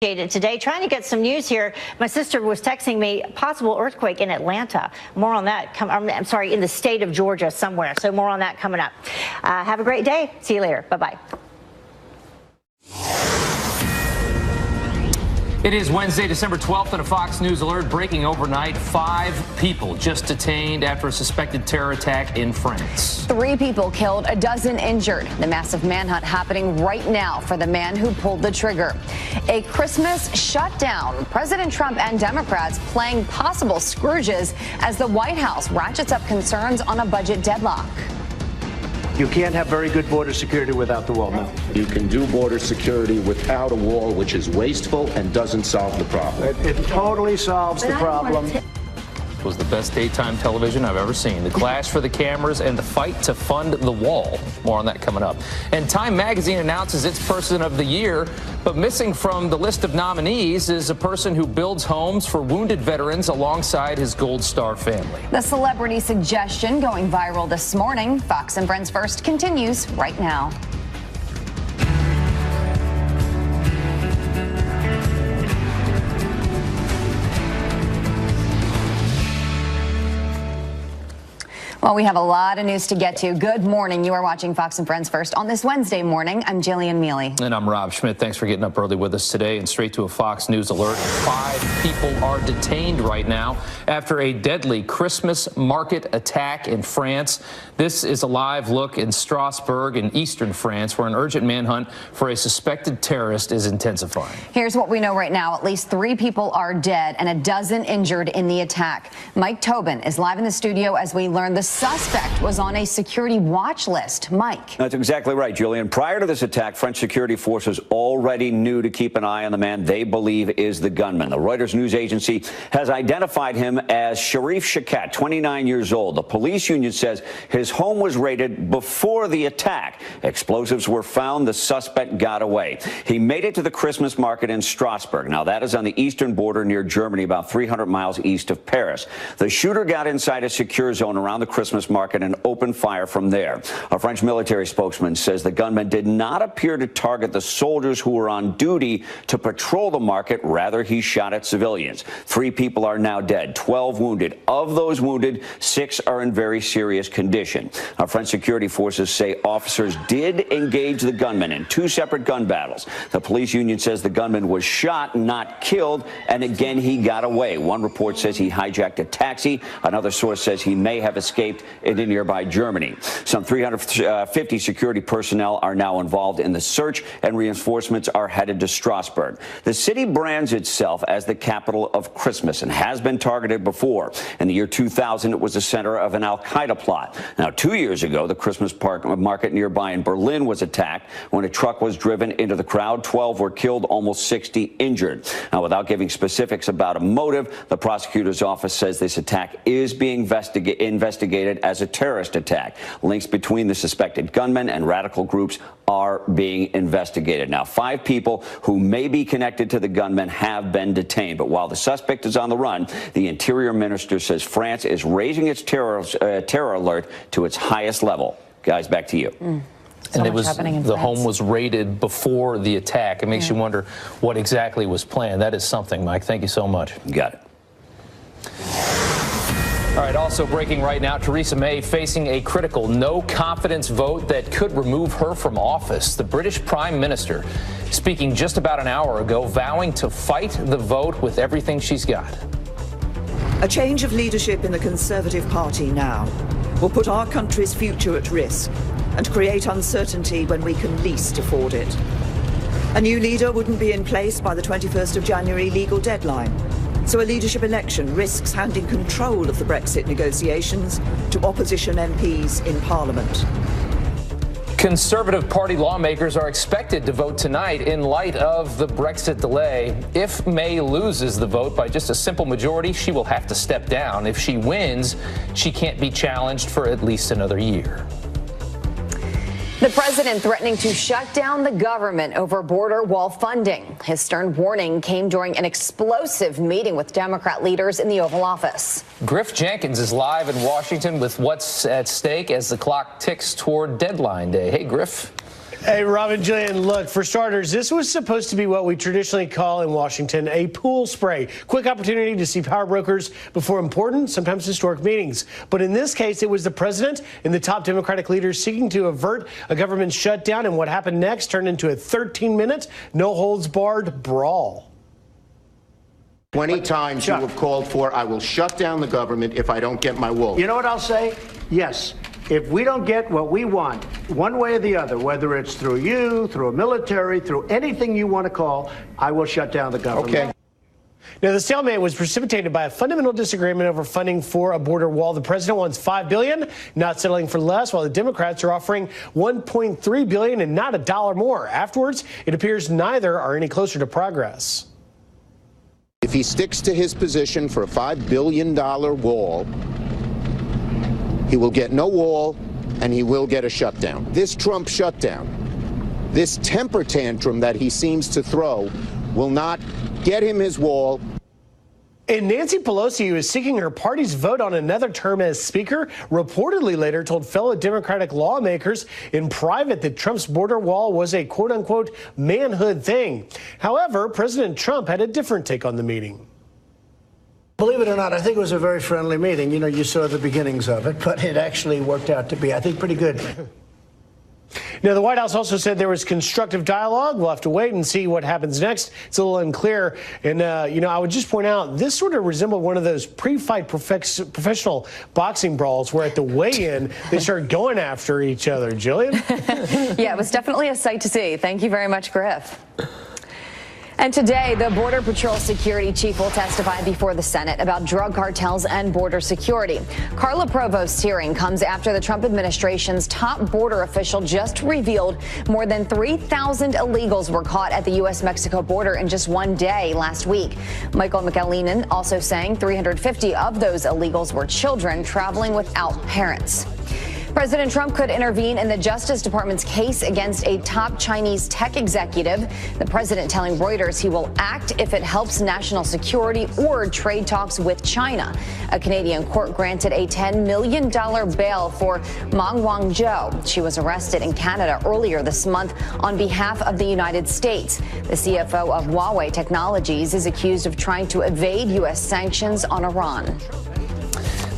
Today, trying to get some news here. My sister was texting me possible earthquake in Atlanta. More on that. I'm sorry, in the state of Georgia somewhere. So more on that coming up. Have a great day. See you later. Bye-bye. It is Wednesday, December 12th, and a Fox News alert breaking overnight. 5 people just detained after a suspected terror attack in France. 3 people killed, a dozen injured. The massive manhunt happening right now for the man who pulled the trigger. A Christmas shutdown. President Trump and Democrats playing possible Scrooges as the White House ratchets up concerns on a budget deadlock. You can't have very good border security without the wall, no. You can do border security without a wall, which is wasteful and doesn't solve the problem. It totally solves the problem. It was the best daytime television I've ever seen. The clash for the cameras and the fight to fund the wall. More on that coming up. And Time Magazine announces its Person of the Year, but missing from the list of nominees is a person who builds homes for wounded veterans alongside his Gold Star family. The celebrity suggestion going viral this morning. Fox and Friends First continues right now. Well, we have a lot of news to get to. Good morning. You are watching Fox and Friends First on this Wednesday morning. I'm Jillian Mealy. And I'm Rob Schmidt. Thanks for getting up early with us today. And straight to a Fox News alert. 5 people are detained right now after a deadly Christmas market attack in France. This is a live look in Strasbourg in eastern France, where an urgent manhunt for a suspected terrorist is intensifying. Here's what we know right now. At least 3 people are dead and a dozen injured in the attack. Mike Tobin is live in the studio as we learn the suspect was on a security watch list. Mike. That's exactly right, Julian. Prior to this attack, French security forces already knew to keep an eye on the man they believe is the gunman. The Reuters news agency has identified him as Sharif Shakat, 29 years old. The police union says his home was raided before the attack. Explosives were found. The suspect got away. He made it to the Christmas market in Strasbourg. Now, that is on the eastern border near Germany, about 300 miles east of Paris. The shooter got inside a secure zone around the Christmas market and opened fire from there. A French military spokesman says the gunman did not appear to target the soldiers who were on duty to patrol the market. Rather, he shot at civilians. 3 people are now dead, 12 wounded. Of those wounded, 6 are in very serious condition. Our French security forces say officers did engage the gunman in 2 separate gun battles. The police union says the gunman was shot, not killed, and again he got away. One report says he hijacked a taxi. Another source says he may have escaped into nearby Germany. Some 350 security personnel are now involved in the search, and reinforcements are headed to Strasbourg. The city brands itself as the capital of Christmas and has been targeted before. In the year 2000, it was the center of an al-Qaeda plot. Now, 2 years ago, the Christmas market nearby in Berlin was attacked when a truck was driven into the crowd. 12 were killed, almost 60 injured. Now, without giving specifics about a motive, the prosecutor's office says this attack is being investigated as a terrorist attack. Links between the suspected gunman and radical groups are being investigated. Now, 5 people who may be connected to the gunman have been detained. But while the suspect is on the run, the Interior Minister says France is raising its terror alert to its highest level. Guys, back to you. And it was the home was raided before the attack. It makes you wonder what exactly was planned. That is something, Mike. Thank you so much. You got it. All right, also breaking right now, Theresa May facing a critical no-confidence vote that could remove her from office. The British Prime Minister speaking just about an hour ago, vowing to fight the vote with everything she's got. A change of leadership in the Conservative Party now will put our country's future at risk and create uncertainty when we can least afford it. A new leader wouldn't be in place by the 21st of January legal deadline. So a leadership election risks handing control of the Brexit negotiations to opposition MPs in Parliament. Conservative Party lawmakers are expected to vote tonight in light of the Brexit delay. If May loses the vote by just a simple majority, she will have to step down. If she wins, she can't be challenged for at least another year. The president threatening to shut down the government over border wall funding. His stern warning came during an explosive meeting with Democrat leaders in the Oval Office. Griff Jenkins is live in Washington with what's at stake as the clock ticks toward deadline day. Hey, Griff. Hey, Robin, Julian, look, for starters, this was supposed to be what we traditionally call in Washington a pool spray. Quick opportunity to see power brokers before important, sometimes historic meetings. But in this case, it was the president and the top Democratic leaders seeking to avert a government shutdown. And what happened next turned into a 13-minute, no-holds-barred brawl. 20 times you have called for, I will shut down the government if I don't get my wool. You know what I'll say? Yes. If we don't get what we want, one way or the other, whether it's through you, through a military, through anything you want to call, I will shut down the government. Okay. Now, the stalemate was precipitated by a fundamental disagreement over funding for a border wall. The president wants $5 billion, not settling for less, while the Democrats are offering $1.3 billion and not a dollar more. Afterwards, it appears neither are any closer to progress. If he sticks to his position for a $5 billion wall, he will get no wall, and he will get a shutdown. This Trump shutdown, this temper tantrum that he seems to throw, will not get him his wall. And Nancy Pelosi, who is seeking her party's vote on another term as Speaker, reportedly later told fellow Democratic lawmakers in private that Trump's border wall was a quote-unquote manhood thing. However, President Trump had a different take on the meeting. Believe it or not, I think it was a very friendly meeting. You know, you saw the beginnings of it, but it actually worked out to be, I think, pretty good. Now, the White House also said there was constructive dialogue. We'll have to wait and see what happens next. It's a little unclear. And, I would just point out, this sort of resembled one of those pre-fight professional boxing brawls where at the weigh-in, they start going after each other. Jillian? Yeah, it was definitely a sight to see. Thank you very much, Griff. And today, the Border Patrol security chief will testify before the Senate about drug cartels and border security. Carla Provost's hearing comes after the Trump administration's top border official just revealed more than 3,000 illegals were caught at the U.S.-Mexico border in just one day last week. Michael McAleenan also saying 350 of those illegals were children traveling without parents. President Trump could intervene in the Justice Department's case against a top Chinese tech executive. The president telling Reuters he will act if it helps national security or trade talks with China. A Canadian court granted a $10 million bail for Meng Wanzhou. She was arrested in Canada earlier this month on behalf of the United States. The CFO of Huawei Technologies is accused of trying to evade U.S. sanctions on Iran.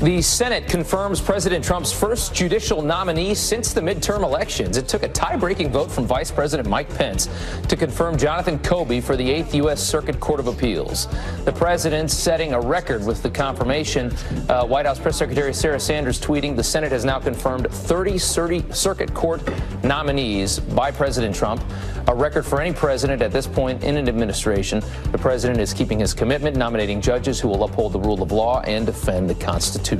The Senate confirms President Trump's first judicial nominee since the midterm elections. It took a tie-breaking vote from Vice President Mike Pence to confirm Jonathan Kobe for the 8th U.S. Circuit Court of Appeals. The president setting a record with the confirmation. White House Press Secretary Sarah Sanders tweeting, the Senate has now confirmed 30 Circuit Court nominees by President Trump, a record for any president at this point in an administration. The president is keeping his commitment, nominating judges who will uphold the rule of law and defend the Constitution.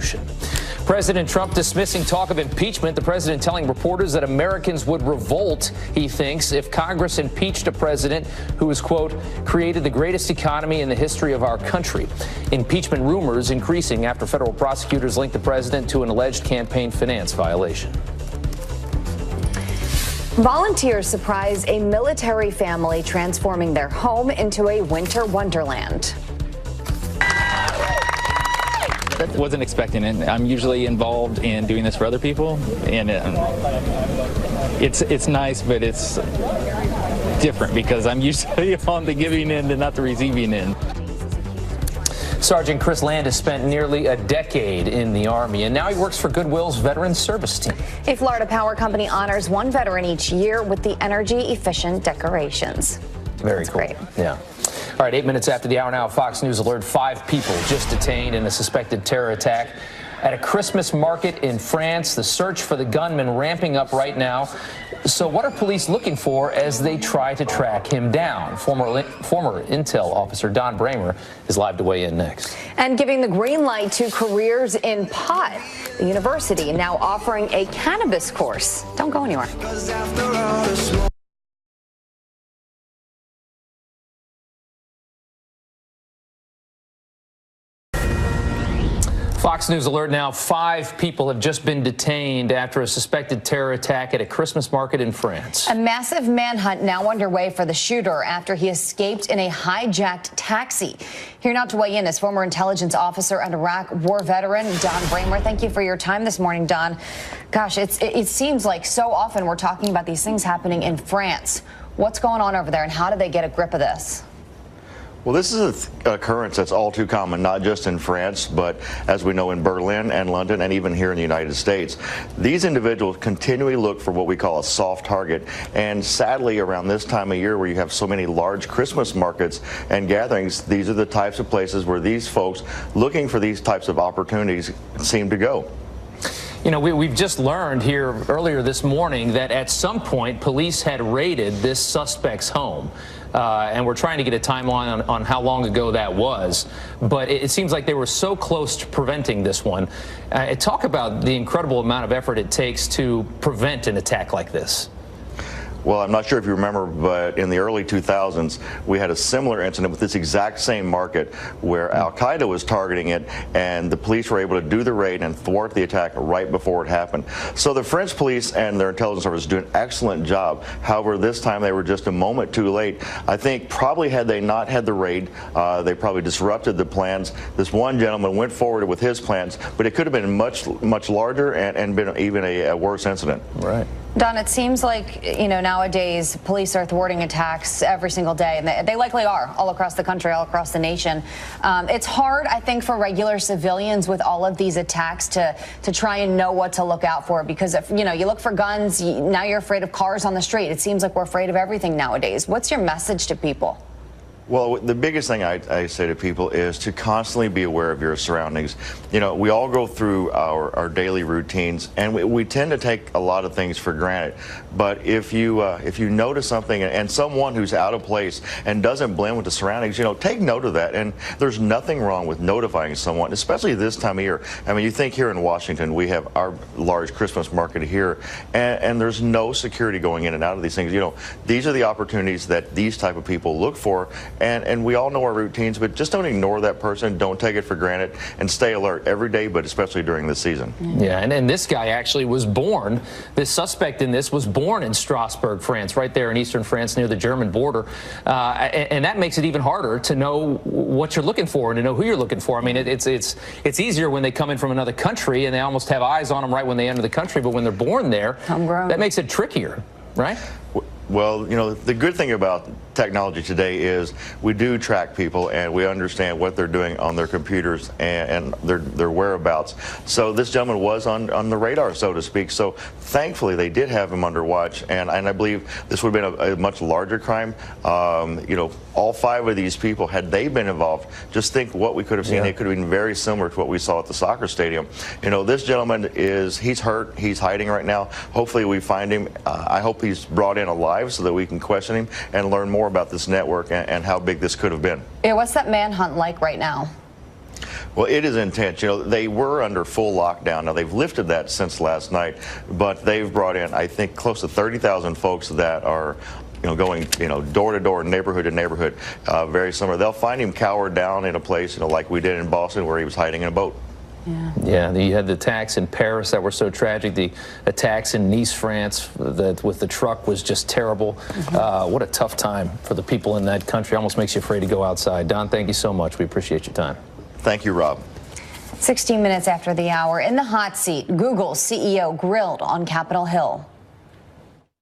President Trump dismissing talk of impeachment. The president telling reporters that Americans would revolt, he thinks, if Congress impeached a president who has, quote, created the greatest economy in the history of our country. Impeachment rumors increasing after federal prosecutors linked the president to an alleged campaign finance violation. Volunteers surprise a military family transforming their home into a winter wonderland. Wasn't expecting it. I'm usually involved in doing this for other people, and it's nice, but it's different because I'm usually on the giving end and not the receiving end. Sergeant Chris Landis spent nearly a decade in the Army, and now he works for Goodwill's Veteran Service Team. A Florida power company honors one veteran each year with the energy efficient decorations. Very cool. Great. Yeah. All right, 8 minutes after the hour now, Fox News alert, 5 people just detained in a suspected terror attack at a Christmas market in France. The search for the gunman ramping up right now. So what are police looking for as they try to track him down? Former Intel officer Don Bramer is live to weigh in next. And giving the green light to careers in pot. The university now offering a cannabis course. Don't go anywhere. Fox News alert now. 5 people have just been detained after a suspected terror attack at a Christmas market in France. A massive manhunt now underway for the shooter after he escaped in a hijacked taxi. Here now to weigh in is former intelligence officer and Iraq war veteran Don Bramer. Thank you for your time this morning, Don. Gosh, it seems like so often we're talking about these things happening in France. What's going on over there, and how do they get a grip of this? Well, this is an occurrence that's all too common, not just in France, but as we know in Berlin and London and even here in the United States. These individuals continually look for what we call a soft target. And sadly, around this time of year where you have so many large Christmas markets and gatherings, these are the types of places where these folks looking for these types of opportunities seem to go. You know, we've just learned here earlier this morning that at some point police had raided this suspect's home. And we're trying to get a timeline on how long ago that was. But it seems like they were so close to preventing this one. Talk about the incredible amount of effort it takes to prevent an attack like this. Well, I'm not sure if you remember, but in the early 2000s, we had a similar incident with this exact same market where Al-Qaeda was targeting it, and the police were able to do the raid and thwart the attack right before it happened. So the French police and their intelligence service do an excellent job. However, this time they were just a moment too late. I think probably had they not had the raid, they probably disrupted the plans. This one gentleman went forward with his plans, but it could have been much larger and been even a worse incident. Right. Don, it seems like, you know, nowadays police are thwarting attacks every single day, and they likely are all across the country, all across the nation. It's hard, I think, for regular civilians with all of these attacks to try and know what to look out for, because if, you know, you look for guns, now you're afraid of cars on the street. It seems like we're afraid of everything nowadays. What's your message to people? Well, the biggest thing I say to people is to constantly be aware of your surroundings. You know, we all go through our daily routines, and we tend to take a lot of things for granted. But if you notice something and someone who's out of place and doesn't blend with the surroundings, you know, take note of that. And there's nothing wrong with notifying someone, especially this time of year. I mean, you think here in Washington, we have our large Christmas market here, and there's no security going in and out of these things. You know, these are the opportunities that these type of people look for. And we all know our routines, but just don't ignore that person. Don't take it for granted, and stay alert every day, but especially during this season. Yeah, and this guy actually was born, this suspect in this was born in Strasbourg, France, right there in eastern France near the German border. And that makes it even harder to know what you're looking for and to know who you're looking for. I mean, it's easier when they come in from another country and they almost have eyes on them right when they enter the country, but when they're born there, that makes it trickier, right? Well, you know, the good thing about technology today is we do track people and we understand what they're doing on their computers and their whereabouts. So this gentleman was on the radar, so to speak. So thankfully they did have him under watch, and I believe this would have been a much larger crime. You know, all 5 of these people, had they been involved, just think what we could have seen. Yeah. It could have been very similar to what we saw at the soccer stadium. You know, this gentleman he's hurt, he's hiding right now. Hopefully we find him. I hope he's brought in alive so that we can question him and learn more about this network and how big this could have been. Yeah, what's that manhunt like right now? Well, it is intense. You know, they were under full lockdown. Now, they've lifted that since last night, but they've brought in, I think, close to 30,000 folks that are, you know, going, you know, door to door, neighborhood to neighborhood, very similar. They'll find him cowered down in a place, you know, like we did in Boston, where he was hiding in a boat. Yeah, you had the attacks in Paris that were so tragic. The attacks in Nice, France, that with the truck was just terrible. What a tough time for the people in that country. Almost makes you afraid to go outside. Don, thank you so much. We appreciate your time. Thank you, Rob. 16 minutes after the hour, in the hot seat, Google's CEO grilled on Capitol Hill.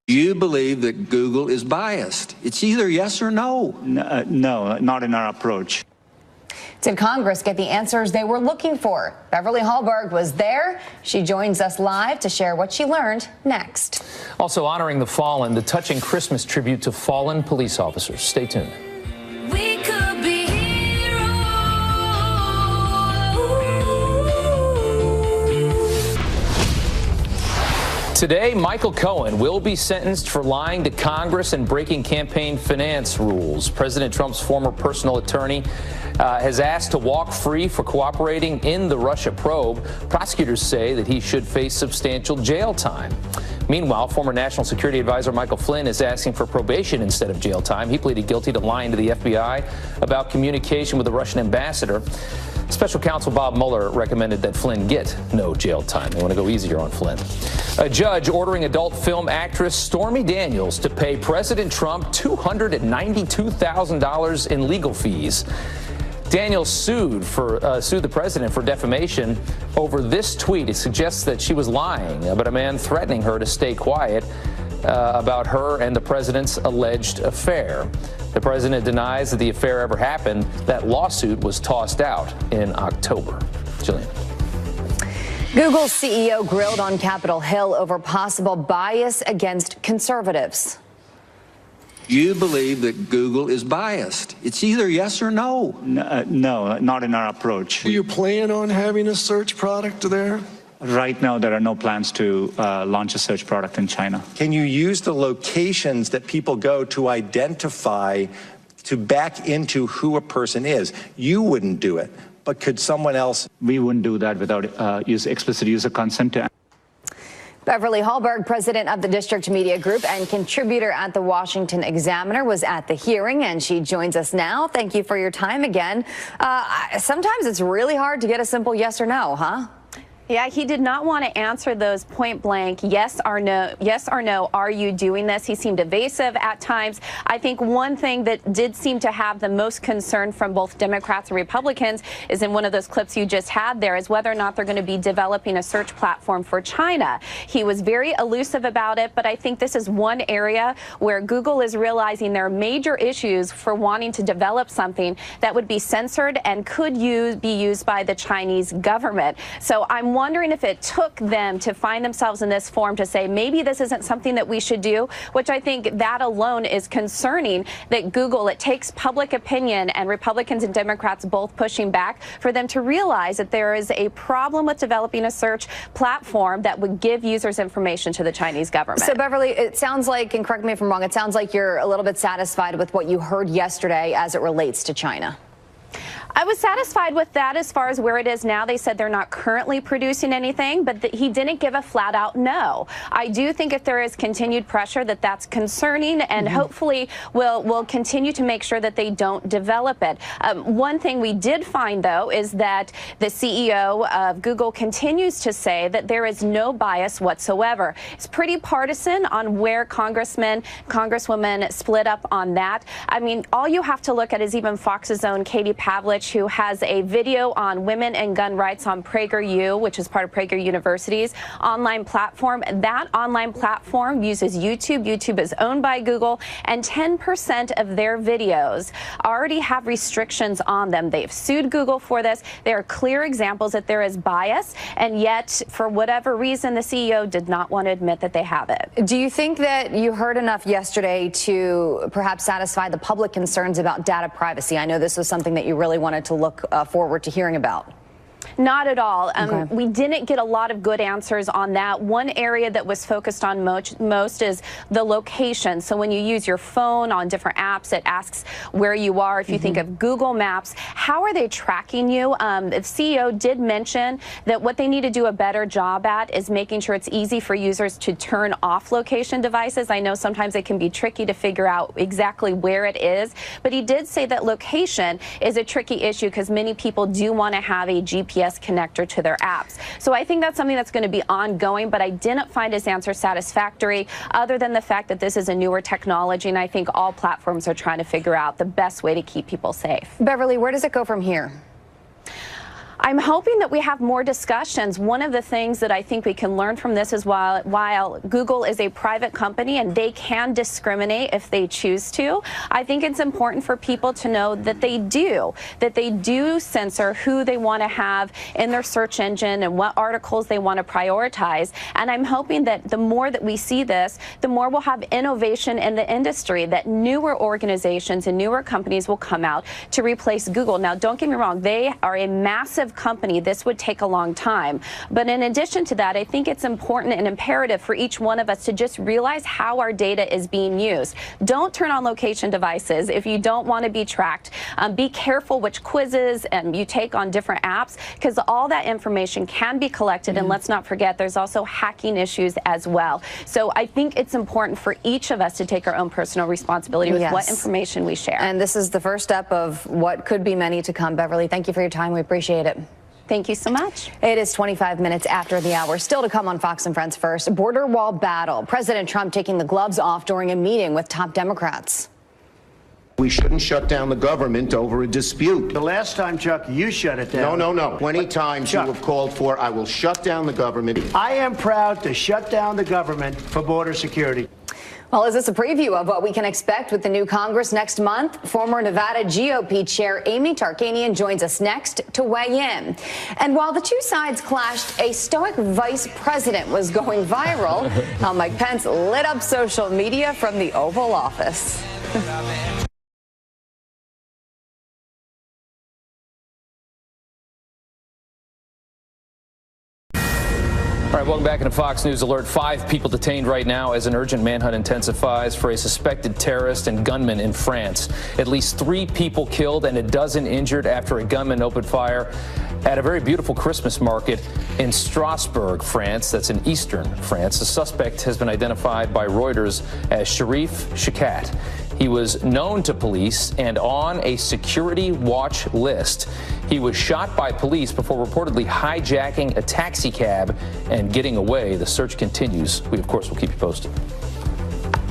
You believe that Google is biased. It's either yes or no. No, not in our approach. Did Congress get the answers they were looking for? Beverly Hallberg was there. She joins us live to share what she learned next. Also honoring the fallen, the touching Christmas tribute to fallen police officers. Stay tuned. We could be Today, Michael Cohen will be sentenced for lying to Congress and breaking campaign finance rules. President Trump's former personal attorney has asked to walk free for cooperating in the Russia probe. Prosecutors say that he should face substantial jail time. Meanwhile, former National Security Advisor Michael Flynn is asking for probation instead of jail time. He pleaded guilty to lying to the FBI about communication with the Russian ambassador. Special counsel Bob Mueller recommended that Flynn get no jail time. They want to go easier on Flynn. A judge ordering adult film actress Stormy Daniels to pay President Trump $292,000 in legal fees. Daniels sued the president for defamation over this tweet. It suggests that she was lying about a man threatening her to stay quiet about her and the president's alleged affair. The president denies that the affair ever happened. That lawsuit was tossed out in October. Jillian. Google's CEO grilled on Capitol Hill over possible bias against conservatives. You believe that Google is biased. It's either yes or no. No, not in our approach. Do you plan on having a search product there? Right now, there are no plans to launch a search product in China. Can you use the locations that people go to identify, to back into who a person is? You wouldn't do it, but could someone else? We wouldn't do that without explicit user consent. Beverly Hallberg, president of the District Media Group and contributor at the Washington Examiner, was at the hearing, and she joins us now. Thank you for your time again. Sometimes it's really hard to get a simple yes or no, huh? Yeah, he did not want to answer those point blank yes or no, are you doing this? He seemed evasive at times. I think one thing that did seem to have the most concern from both Democrats and Republicans is in one of those clips you just had there, is whether or not they're going to be developing a search platform for China. He was very elusive about it, but I think this is one area where Google is realizing there are major issues for wanting to develop something that would be censored and could be used by the Chinese government. So I'm wondering if it took them to find themselves in this forum to say maybe this isn't something that we should do, which I think that alone is concerning, that Google, it takes public opinion and Republicans and Democrats both pushing back for them to realize that there is a problem with developing a search platform that would give users information to the Chinese government. So, Beverly, it sounds like, and correct me if I'm wrong, it sounds like you're a little bit satisfied with what you heard yesterday as it relates to China. I was satisfied with that as far as where it is now. They said they're not currently producing anything, but he didn't give a flat out no. I do think if there is continued pressure that's concerning, and hopefully we'll continue to make sure that they don't develop it. One thing we did find, though, is that the CEO of Google continues to say that there is no bias whatsoever. It's pretty partisan on where congressmen, congresswomen split up on that. I mean, all you have to look at is even Fox's own Katie Pavlich, who has a video on women and gun rights on PragerU, which is part of Prager University's online platform. That online platform uses YouTube. YouTube is owned by Google, and 10% of their videos already have restrictions on them. They've sued Google for this. There are clear examples that there is bias, and yet, for whatever reason, the CEO did not want to admit that they have it. Do you think that you heard enough yesterday to perhaps satisfy the public concerns about data privacy? I know this was something that you really wanted to look forward to hearing about. Not at all. We didn't get a lot of good answers on that. One area that was focused on most is the location. So when you use your phone on different apps, it asks where you are. If you think of Google Maps, how are they tracking you? The CEO did mention that what they need to do a better job at is making sure it's easy for users to turn off location devices. I know sometimes it can be tricky to figure out exactly where it is, but he did say that location is a tricky issue because many people do want to have a GPS connector to their apps. So I think that's something that's going to be ongoing, but I didn't find his answer satisfactory, other than the fact that this is a newer technology, and I think all platforms are trying to figure out the best way to keep people safe. Beverly, where does it go from here? I'm hoping that we have more discussions. One of the things that I think we can learn from this is while Google is a private company and they can discriminate if they choose to, I think it's important for people to know that they do censor who they want to have in their search engine and what articles they want to prioritize. And I'm hoping that the more that we see this, the more we'll have innovation in the industry, that newer organizations and newer companies will come out to replace Google. Now, don't get me wrong, they are a massive massive company, this would take a long time. But in addition to that, I think it's important and imperative for each one of us to just realize how our data is being used. Don't turn on location devices if you don't want to be tracked. Be careful which quizzes you take on different apps, because all that information can be collected. And let's not forget, there's also hacking issues as well. So I think it's important for each of us to take our own personal responsibility with what information we share. And this is the first step of what could be many to come. Beverly, thank you for your time. We appreciate it. Thank you so much. It is 25 minutes after the hour. Still to come on Fox and Friends first. Border wall battle. President Trump taking the gloves off during a meeting with top Democrats. We shouldn't shut down the government over a dispute. The last time, Chuck, you shut it down. No. 20 times you have called for, I will shut down the government. I am proud to shut down the government for border security. Well, is this a preview of what we can expect with the new Congress next month? Former Nevada GOP chair Amy Tarkanian joins us next to weigh in. And while the two sides clashed, a stoic vice president was going viral. How Mike Pence lit up social media from the Oval Office. All right, welcome back into Fox News Alert. 5 people detained right now as an urgent manhunt intensifies for a suspected terrorist and gunman in France. At least 3 people killed and a dozen injured after a gunman opened fire at a very beautiful Christmas market in Strasbourg, France. That's in eastern France. The suspect has been identified by Reuters as Sharif Shakat. He was known to police and on a security watch list. He was shot by police before reportedly hijacking a taxi cab and getting away. The search continues. We, of course, will keep you posted.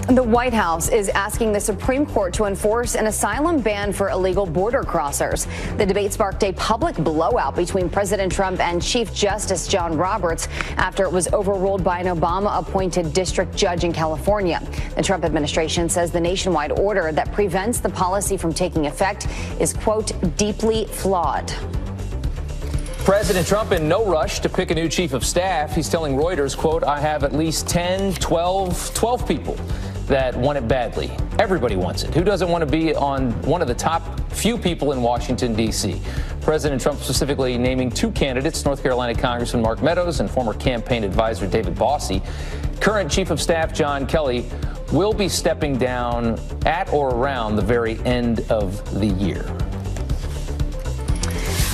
The White House is asking the Supreme Court to enforce an asylum ban for illegal border crossers. The debate sparked a public blowout between President Trump and Chief Justice John Roberts after it was overruled by an Obama-appointed district judge in California. The Trump administration says the nationwide order that prevents the policy from taking effect is, quote, deeply flawed. President Trump in no rush to pick a new chief of staff. He's telling Reuters, quote, I have at least 10, 12 people that want it badly. Everybody wants it. Who doesn't want to be on one of the top few people in Washington, D.C.? President Trump specifically naming 2 candidates, North Carolina Congressman Mark Meadows and former campaign advisor David Bossie. Current Chief of Staff John Kelly will be stepping down at or around the very end of the year.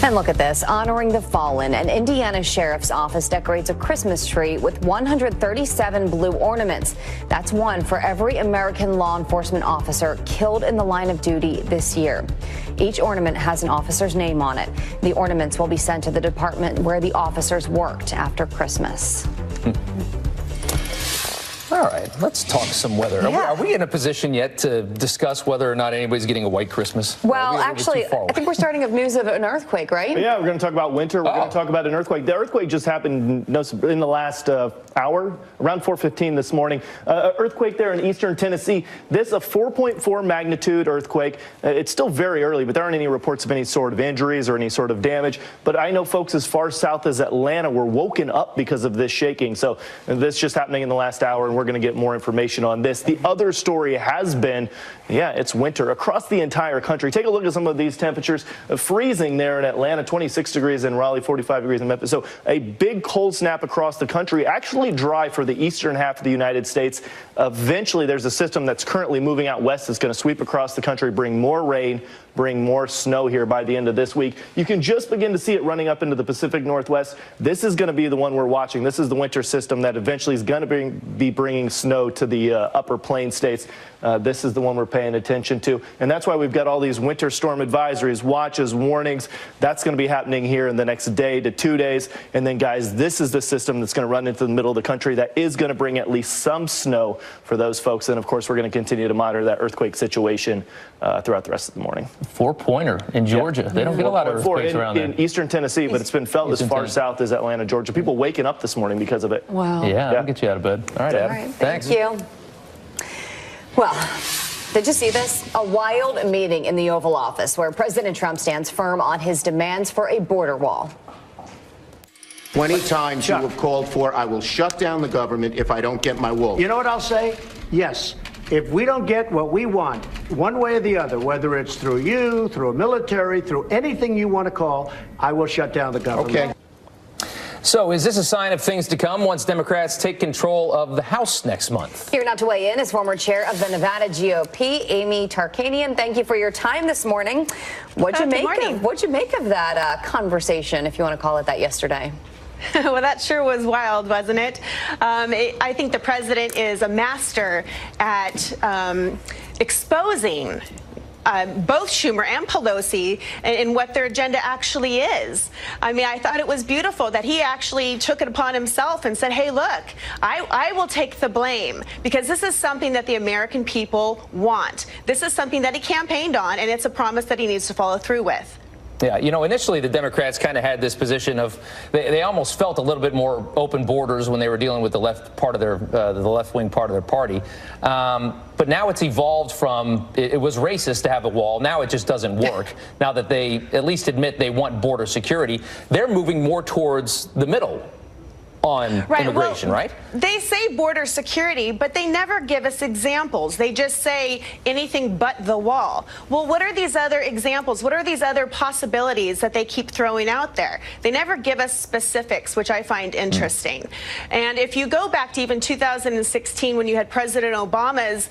And look at this, honoring the fallen. An Indiana sheriff's office decorates a Christmas tree with 137 blue ornaments. That's one for every American law enforcement officer killed in the line of duty this year. Each ornament has an officer's name on it. The ornaments will be sent to the department where the officers worked after Christmas. All right, let's talk some weather. Yeah. Are we in a position yet to discuss whether or not anybody's getting a white Christmas? Well, actually, I think we're starting with news of an earthquake, right? Yeah, we're going to talk about winter. We're going to talk about an earthquake. The earthquake just happened in the last hour, around 4:15 this morning. Earthquake there in eastern Tennessee. This a 4.4 magnitude earthquake. It's still very early, but there aren't any reports of any sort of injuries or any sort of damage. But I know folks as far south as Atlanta were woken up because of this shaking. So this just happening in the last hour, and we're going to get more information on this. The other story has been, it's winter across the entire country. Take a look at some of these temperatures. Freezing there in Atlanta, 26 degrees in Raleigh, 45 degrees in Memphis. So a big cold snap across the country. Actually dry for the eastern half of the United States. Eventually, there's a system that's currently moving out west that's going to sweep across the country, bring more rain, bring more snow here by the end of this week. You can just begin to see it running up into the Pacific Northwest. This is going to be the one we're watching. This is the winter system that eventually is going to be bringing snow to the upper plain states. This is the one we're paying attention to. And that's why we've got all these winter storm advisories, watches, warnings. That's going to be happening here in the next day to 2 days. And then, guys, this is the system that's going to run into the middle of the country that is going to bring at least some snow for those folks. And, of course, we're going to continue to monitor that earthquake situation throughout the rest of the morning. 4-pointer in Georgia. Yeah. They don't get a lot of earthquakes around there. In eastern Tennessee, but it's been felt as far south as Atlanta, Georgia. People waking up this morning because of it. Wow. Yeah, that'll get you out of bed. All right, Adam. All right, Thanks. Thank you. Well, did you see this? A wild meeting in the Oval Office where President Trump stands firm on his demands for a border wall. 20 times you have called for, I will shut down the government if I don't get my wall. You know what I'll say? Yes. if we don't get what we want, one way or the other, whether it's through you, through a military, through anything you want to call, I will shut down the government. Okay. So is this a sign of things to come once Democrats take control of the House next month? Here now to weigh in is former chair of the Nevada GOP, Amy Tarkanian. Thank you for your time this morning. What'd you make of that conversation, if you want to call it that, yesterday? Well, that sure was wild, wasn't it? I think the president is a master at exposing both Schumer and Pelosi in what their agenda actually is. I mean, I thought it was beautiful that he actually took it upon himself and said, hey, look, I will take the blame because this is something that the American people want. This is something that he campaigned on, and it's a promise that he needs to follow through with. Yeah, you know, initially the Democrats kind of had this position of they almost felt a little bit more open borders when they were dealing with the left part of their the left-wing part of their party. But now it's evolved from it was racist to have a wall. Now it just doesn't work. Now that they at least admit they want border security, they're moving more towards the middle on immigration, right? They say border security, but they never give us examples. They just say anything but the wall. Well, what are these other examples? What are these other possibilities that they keep throwing out there? They never give us specifics, which I find interesting. And if you go back to even 2016, when you had President Obama's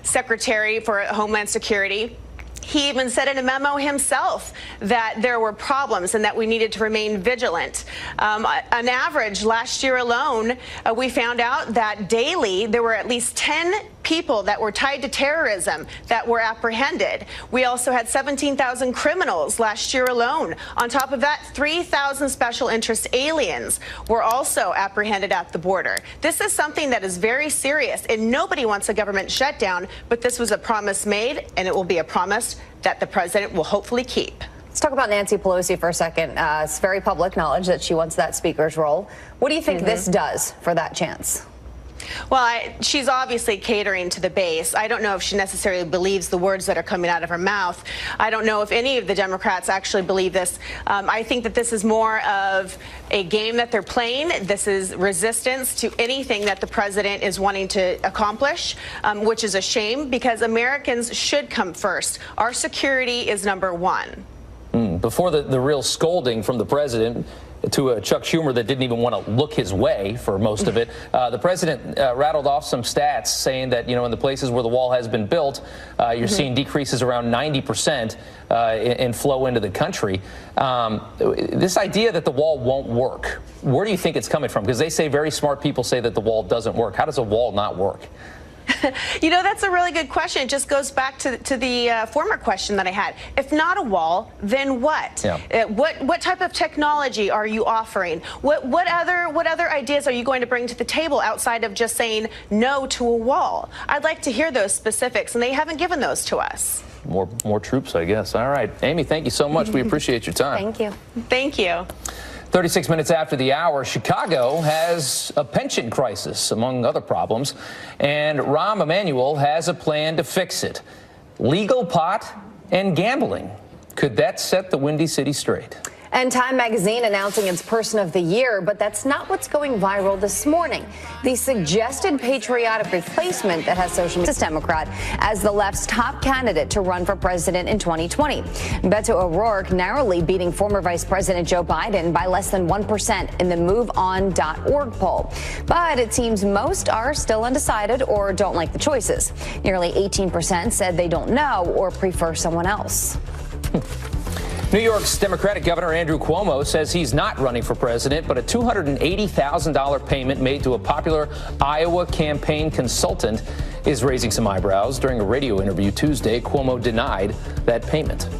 Secretary for Homeland Security, he even said in a memo himself that there were problems and that we needed to remain vigilant. On average, last year alone, we found out that daily there were at least 10 people that were tied to terrorism that were apprehended. We also had 17,000 criminals last year alone. On top of that, 3,000 special interest aliens were also apprehended at the border. This is something that is very serious, and nobody wants a government shutdown, but this was a promise made, and it will be a promise that the president will hopefully keep. Let's talk about Nancy Pelosi for a second. It's very public knowledge that she wants that speaker's role. What do you think this does for that chance? Well, she's obviously catering to the base. I don't know if she necessarily believes the words that are coming out of her mouth. I don't know if any of the Democrats actually believe this. I think that this is more of a game that they're playing. This is resistance to anything that the president is wanting to accomplish, which is a shame because Americans should come first. Our security is number one. Before the real scolding from the president to Chuck Schumer that didn't even want to look his way for most of it, the president rattled off some stats saying that, you know, in the places where the wall has been built, you're seeing decreases around 90% in flow into the country. This idea that the wall won't work, where do you think it's coming from? Because they say very smart people say that the wall doesn't work. How does a wall not work? You know, that's a really good question. It just goes back to the former question that I had. If not a wall, then what? Yeah. What type of technology are you offering? What other ideas are you going to bring to the table outside of just saying no to a wall? I'd like to hear those specifics, and they haven't given those to us. More troops, I guess. All right. Amy, thank you so much. We appreciate your time. Thank you. Thank you. 36 minutes after the hour, Chicago has a pension crisis, among other problems, and Rahm Emanuel has a plan to fix it. Legal pot and gambling. Could that set the Windy City straight? And Time Magazine announcing its Person of the Year, but that's not what's going viral this morning. The suggested patriotic replacement that has social media Democrat as the left's top candidate to run for president in 2020. Beto O'Rourke narrowly beating former Vice President Joe Biden by less than 1% in the MoveOn.org poll. But it seems most are still undecided or don't like the choices. Nearly 18% said they don't know or prefer someone else. New York's Democratic Governor Andrew Cuomo says he's not running for president, but a $280,000 payment made to a popular Iowa campaign consultant is raising some eyebrows. During a radio interview Tuesday, Cuomo denied that payment.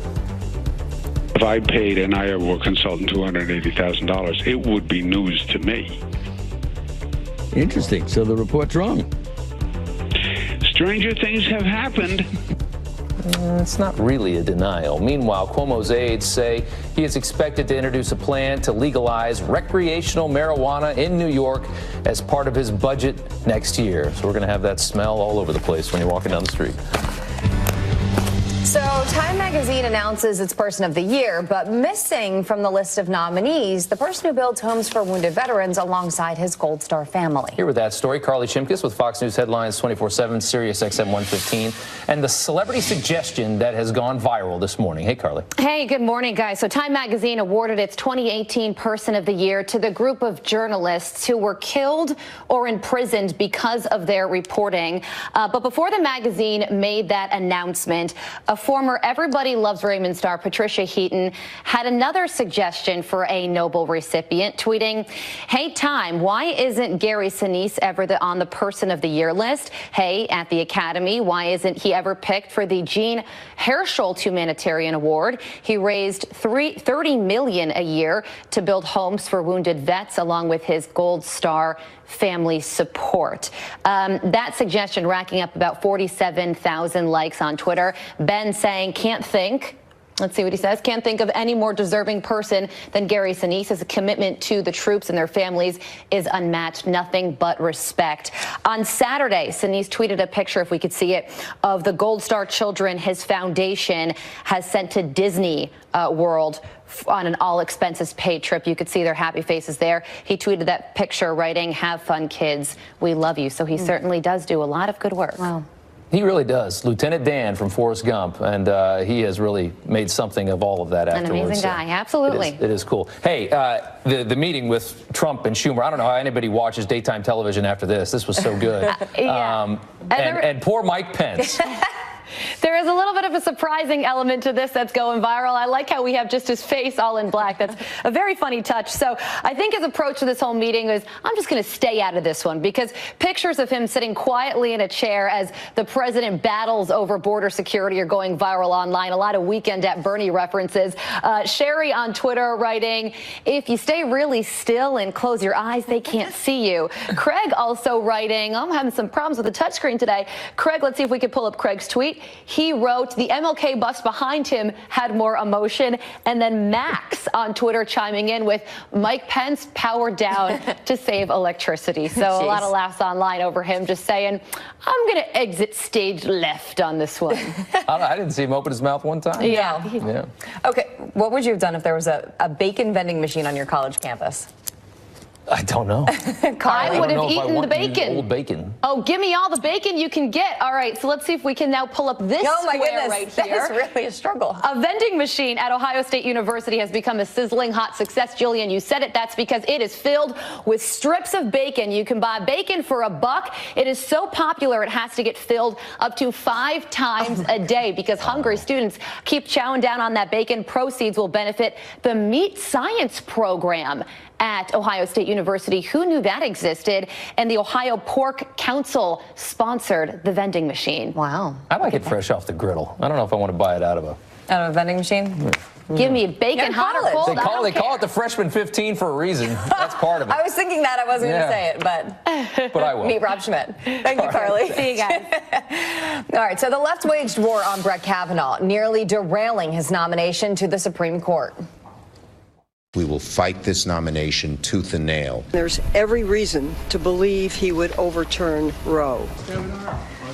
If I paid an Iowa consultant $280,000, it would be news to me. Interesting. So the report's wrong. Stranger things have happened. It's not really a denial. Meanwhile, Cuomo's aides say he is expected to introduce a plan to legalize recreational marijuana in New York as part of his budget next year. So we're going to have that smell all over the place when you're walking down the street. So Time Magazine announces its Person of the Year, but missing from the list of nominees, the person who builds homes for wounded veterans alongside his Gold Star family. Here with that story, Carly Chimkus with Fox News Headlines 24/7, Sirius XM 115, and the celebrity suggestion that has gone viral this morning. Hey, Carly. Hey, good morning, guys. So Time Magazine awarded its 2018 Person of the Year to the group of journalists who were killed or imprisoned because of their reporting. But before the magazine made that announcement, a former Everybody Loves Raymond star, Patricia Heaton, had another suggestion for a Nobel recipient, tweeting, "Hey, Time, why isn't Gary Sinise ever on the Person of the Year list? Hey, at the Academy, why isn't he ever picked for the Jean Hersholt Humanitarian Award? He raised $30 million a year to build homes for wounded vets, along with his Gold Star family support." That suggestion racking up about 47,000 likes on Twitter. Ben saying, "Can't think." Let's see what he says. "Can't think of any more deserving person than Gary Sinise. His commitment to the troops and their families is unmatched. Nothing but respect." On Saturday, Sinise tweeted a picture, if we could see it, of the Gold Star children his foundation has sent to Disney World on an all-expenses-paid trip. You could see their happy faces there. He tweeted that picture, writing, "Have fun, kids. We love you." So he certainly does do a lot of good work. Wow. He really does. Lieutenant Dan from Forrest Gump, and he has really made something of all of that afterwards. An amazing guy, absolutely. It is cool. Hey, the meeting with Trump and Schumer, I don't know how anybody watches daytime television after this. This was so good. Yeah. And poor Mike Pence. There is a little bit of a surprising element to this that's going viral. I like how we have just his face all in black. That's a very funny touch. So I think his approach to this whole meeting is, I'm just going to stay out of this one, because pictures of him sitting quietly in a chair as the president battles over border security are going viral online. A lot of Weekend at Bernie references. Sherry on Twitter writing, "If you stay really still and close your eyes, they can't see you." Craig also writing, "I'm having some problems with the touchscreen today." Craig, let's see if we could pull up Craig's tweet. He wrote, "The MLK bus behind him had more emotion." And then Max on Twitter chiming in with, "Mike Pence powered down to save electricity." So a lot of laughs online over him just saying, "I'm going to exit stage left on this one." I didn't see him open his mouth one time. Yeah. Okay, what would you have done if there was a bacon vending machine on your college campus? I don't know. I would have eaten the bacon. Old bacon. Oh, give me all the bacon you can get. All right, so let's see if we can now pull up this square right here. That is really a struggle. A vending machine at Ohio State University has become a sizzling hot success. Julian, you said it. That's because it is filled with strips of bacon. You can buy bacon for $1. It is so popular it has to get filled up to 5 times a day because hungry students keep chowing down on that bacon. Proceeds will benefit the Meat Science program at Ohio State University. Who knew that existed? And the Ohio Pork Council sponsored the vending machine. Wow. I like it fresh off the griddle. I don't know if I want to buy it out of a vending machine? Give me bacon, hot or cold. They call it the freshman 15 for a reason. That's part of it. I was thinking that. I wasn't going to say it, but I will. Meet Rob Schmidt. Thank you, Carly. See you guys. All right, so the left waged war on Brett Kavanaugh, nearly derailing his nomination to the Supreme Court. We will fight this nomination tooth and nail. There's every reason to believe he would overturn Roe.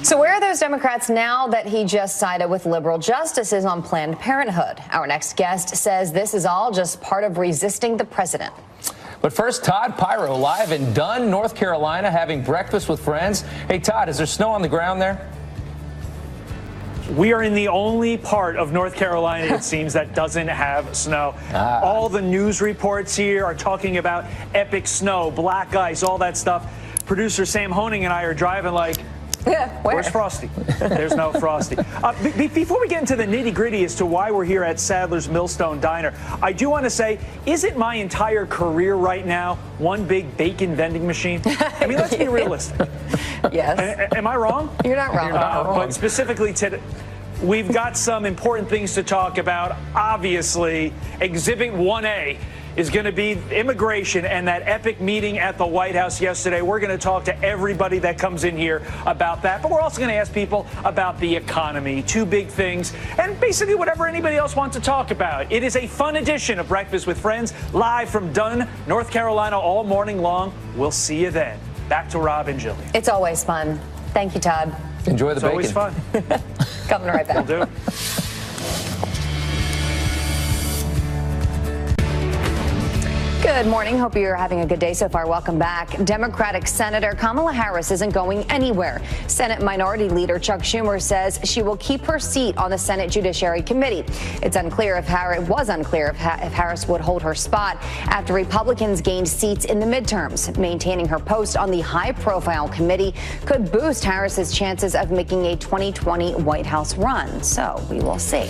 So where are those Democrats now that he just sided with liberal justices on Planned Parenthood? Our next guest says this is all just part of resisting the president. But first, Todd Pyro live in Dunn, North Carolina, having breakfast with friends. Hey, Todd, is there snow on the ground there? We are in the only part of North Carolina, it seems, that doesn't have snow. All the news reports here are talking about epic snow, black ice, all that stuff. Producer Sam Honing and I are driving like, where's Frosty? There's no Frosty. Before we get into the nitty-gritty as to why we're here at Sadler's Millstone Diner, I do want to say, isn't my entire career right now one big bacon vending machine? I mean, let's be realistic. Yes. Am I wrong? You're not wrong. But specifically today, we've got some important things to talk about. Obviously, Exhibit 1A is going to be immigration and that epic meeting at the White House yesterday. We're going to talk to everybody that comes in here about that. But we're also going to ask people about the economy, 2 big things, and basically whatever anybody else wants to talk about. It is a fun edition of Breakfast with Friends, live from Dunn, North Carolina, all morning long. We'll see you then. Back to Rob and Jillian. It's always fun. Thank you, Todd. Enjoy the bacon. It's always fun. Coming right back. Will do. Good morning. Hope you're having a good day so far. Welcome back. Democratic Senator Kamala Harris isn't going anywhere. Senate Minority Leader Chuck Schumer says she will keep her seat on the Senate Judiciary Committee. It was unclear if Harris would hold her spot after Republicans gained seats in the midterms. Maintaining her post on the high-profile committee could boost Harris's chances of making a 2020 White House run. So we will see.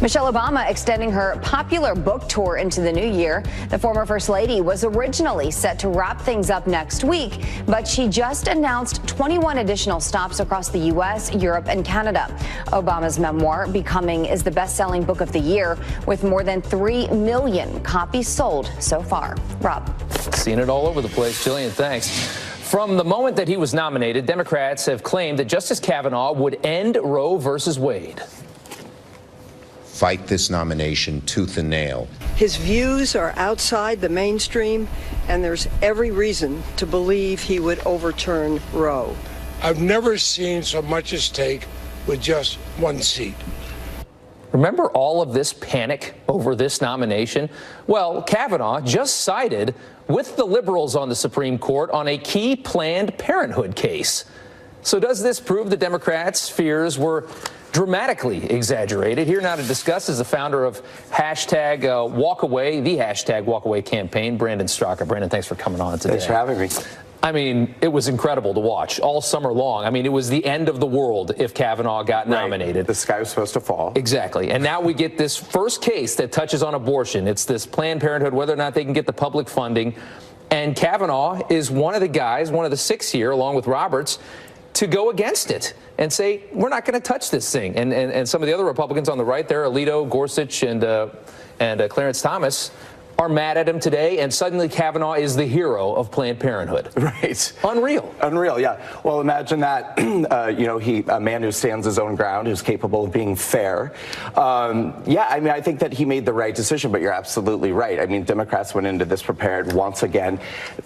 Michelle Obama extending her popular book tour into the new year. The former First Lady was originally set to wrap things up next week, but she just announced 21 additional stops across the U.S., Europe, and Canada. Obama's memoir, Becoming, is the best-selling book of the year, with more than 3 million copies sold so far. Rob. Seen it all over the place. Jillian, thanks. From the moment that he was nominated, Democrats have claimed that Justice Kavanaugh would end Roe versus Wade. Fight this nomination tooth and nail. His views are outside the mainstream, and there's every reason to believe he would overturn Roe. I've never seen so much at stake with just one seat. Remember all of this panic over this nomination? Well, Kavanaugh just sided with the liberals on the Supreme Court on a key Planned Parenthood case. So does this prove the Democrats' fears were dramatically exaggerated? Here now to discuss is the founder of hashtag Walkaway, the hashtag Walkaway campaign, Brandon Straka. Brandon, thanks for coming on today. Thanks for having me. I mean, it was incredible to watch all summer long. I mean, it was the end of the world if Kavanaugh got nominated. The sky was supposed to fall. Exactly. And now we get this first case that touches on abortion. It's this Planned Parenthood, whether or not they can get the public funding. And Kavanaugh is one of the guys, one of the 6 here, along with Roberts, to go against it and say, we're not going to touch this thing. And some of the other Republicans on the right there, Alito, Gorsuch, and Clarence Thomas, are mad at him today, and suddenly Kavanaugh is the hero of Planned Parenthood. Right. Unreal. Unreal, yeah. Well, imagine that, a man who stands his own ground, who's capable of being fair. Yeah, I mean, I think that he made the right decision, but you're absolutely right. I mean, Democrats went into this prepared once again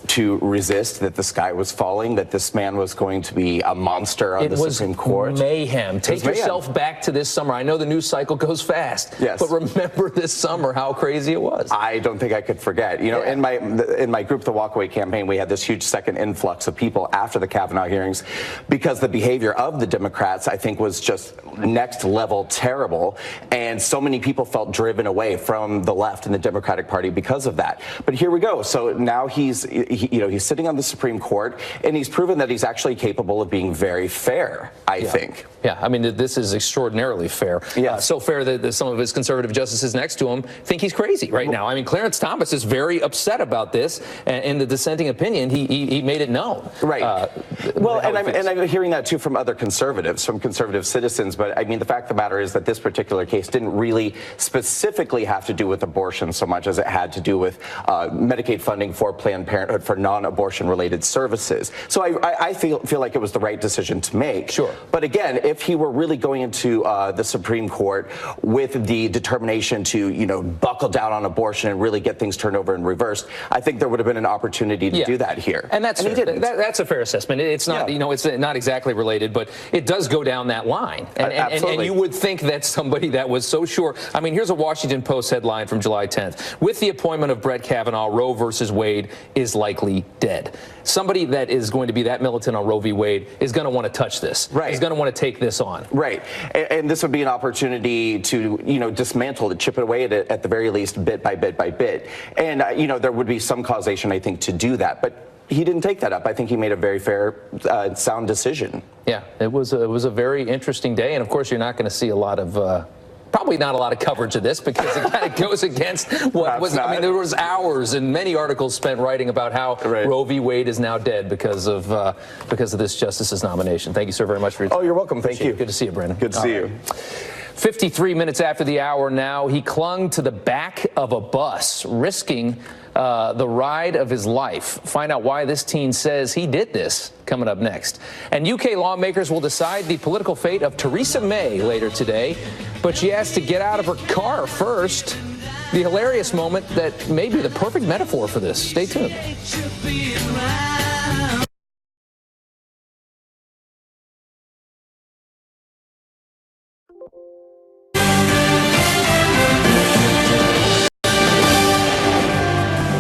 to resist that the sky was falling, that this man was going to be a monster on the Supreme Court. It was mayhem. Take yourself back to this summer. I know the news cycle goes fast, yes, but remember this summer how crazy it was. I don't think I could forget. You know, in my group, the Walkaway campaign, we had this huge second influx of people after the Kavanaugh hearings because the behavior of the Democrats, I think, was just next level terrible, and so many people felt driven away from the left in the Democratic Party because of that. But here we go. So now he's sitting on the Supreme Court, and he's proven that he's actually capable of being very fair, I think. Yeah, I mean, this is extraordinarily fair. Yeah. So fair that some of his conservative justices next to him think he's crazy right now. I mean, Clarence Thomas is very upset about this, and in the dissenting opinion, he made it known. Right. Well, and I'm hearing that too from other conservatives, from conservative citizens. But I mean, the fact of the matter is that this particular case didn't really specifically have to do with abortion so much as it had to do with Medicaid funding for Planned Parenthood for non-abortion related services. So I feel like it was the right decision to make. Sure. But again, if he were really going into the Supreme Court with the determination to, buckle down on abortion and really get things turned over and reversed, I think there would have been an opportunity to do that here. And he didn't. That's a fair assessment. It's not, it's not exactly related, but it does go down that line. And you would think that somebody that was so sure. I mean, here's a Washington Post headline from July 10th. With the appointment of Brett Kavanaugh, Roe versus Wade is likely dead. Somebody that is going to be that militant on Roe v. Wade is going to want to touch this. Right. He's going to want to take this on. Right. And this would be an opportunity to, dismantle it, chip it away at the very least, bit by bit by bit. And, there would be some causation, I think, to do that. But he didn't take that up. I think he made a very fair, sound decision. Yeah, it was a very interesting day. And, of course, you're not going to see a lot of probably not a lot of coverage of this because it kind of goes against what was. I mean, there was hours and many articles spent writing about how Roe v. Wade is now dead because of this justice's nomination. Thank you, sir, very much for your time. Oh, you're welcome. Thank you. Good to see you, Brandon. Good to see you. 53 minutes after the hour now, he clung to the back of a bus, risking the ride of his life. Find out why this teen says he did this coming up next. And UK lawmakers will decide the political fate of Theresa May later today, but she has to get out of her car first. The hilarious moment that may be the perfect metaphor for this. Stay tuned.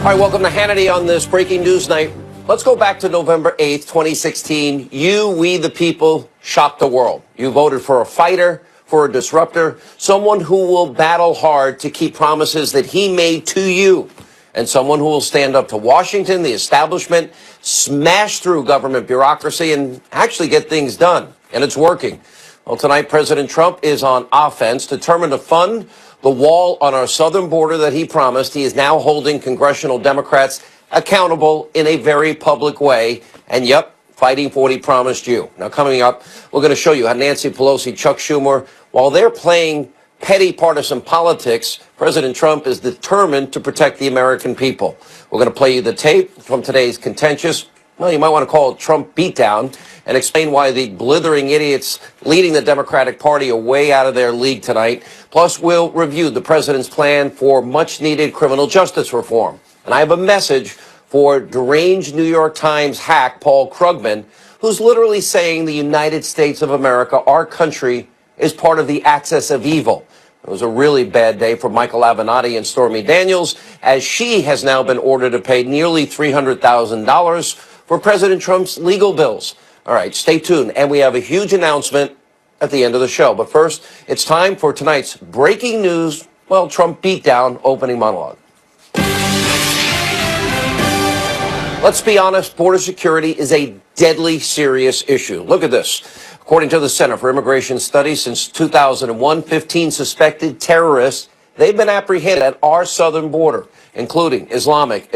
Hi, welcome to Hannity on this breaking news night. Let's go back to November 8th, 2016. You, we the people, shocked the world. You voted for a fighter, for a disruptor, someone who will battle hard to keep promises that he made to you, and someone who will stand up to Washington, the establishment, smash through government bureaucracy, and actually get things done. And it's working. Well, tonight, President Trump is on offense, determined to fund the wall on our southern border that he promised. He is now holding congressional Democrats accountable in a very public way. And yep, fighting for what he promised you. Now, coming up, we're going to show you how Nancy Pelosi, Chuck Schumer, while they're playing petty partisan politics, President Trump is determined to protect the American people. We're going to play you the tape from today's contentious, well, you might want to call it Trump beatdown, and explain why the blithering idiots leading the Democratic Party are way out of their league tonight. Plus, we'll review the president's plan for much-needed criminal justice reform. And I have a message for deranged New York Times hack Paul Krugman, who's literally saying the United States of America, our country, is part of the axis of evil. It was a really bad day for Michael Avenatti and Stormy Daniels, as she has now been ordered to pay nearly $300,000 for President Trump's legal bills. All right, stay tuned. And we have a huge announcement at the end of the show. But first, it's time for tonight's breaking news, well, Trump beatdown opening monologue. Let's be honest, border security is a deadly serious issue. Look at this. According to the Center for Immigration Studies, since 2001, 15 suspected terrorists, they've been apprehended at our southern border, including Islamic